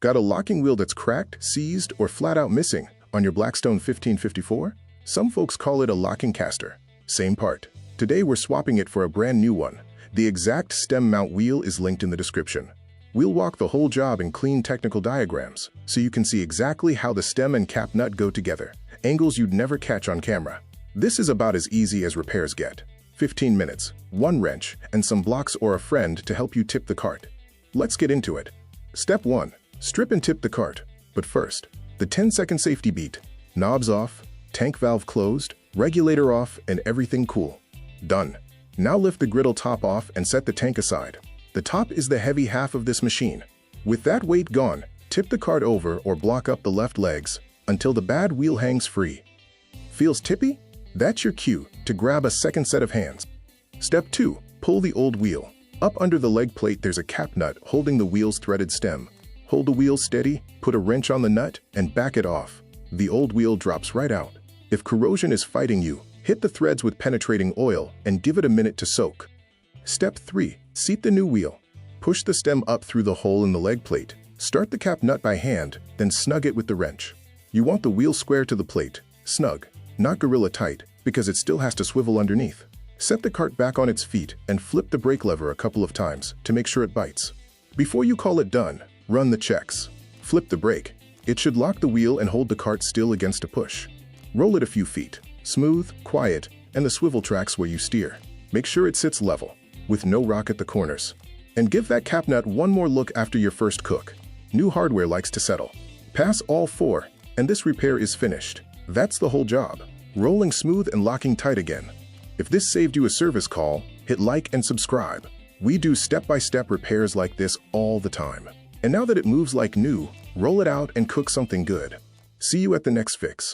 Got a locking wheel that's cracked, seized, or flat out missing on your Blackstone 1554? Some folks call it a locking caster. Same part. Today we're swapping it for a brand new one. The exact stem mount wheel is linked in the description. We'll walk the whole job in clean technical diagrams, so you can see exactly how the stem and cap nut go together, angles you'd never catch on camera. This is about as easy as repairs get. 15 minutes, one wrench, and some blocks or a friend to help you tip the cart. Let's get into it. Step 1. Strip and tip the cart. But first, the 10-second safety beat. Knobs off, tank valve closed, regulator off, and everything cool. Done. Now lift the griddle top off and set the tank aside. The top is the heavy half of this machine. With that weight gone, tip the cart over or block up the left legs until the bad wheel hangs free. Feels tippy? That's your cue to grab a second set of hands. Step 2. Pull the old wheel. Up under the leg plate there's a cap nut holding the wheel's threaded stem. Hold the wheel steady, put a wrench on the nut, and back it off. The old wheel drops right out. If corrosion is fighting you, hit the threads with penetrating oil and give it a minute to soak. Step 3. Seat the new wheel. Push the stem up through the hole in the leg plate. Start the cap nut by hand, then snug it with the wrench. You want the wheel square to the plate, snug, not gorilla tight, because it still has to swivel underneath. Set the cart back on its feet and flip the brake lever a couple of times to make sure it bites. Before you call it done, run the checks. Flip the brake. It should lock the wheel and hold the cart still against a push. Roll it a few feet. Smooth, quiet, and the swivel tracks where you steer. Make sure it sits level, with no rock at the corners. And give that cap nut one more look after your first cook. New hardware likes to settle. Pass all 4, and this repair is finished. That's the whole job. Rolling smooth and locking tight again. If this saved you a service call, hit like and subscribe. We do step-by-step repairs like this all the time. And now that it moves like new, roll it out and cook something good. See you at the next fix.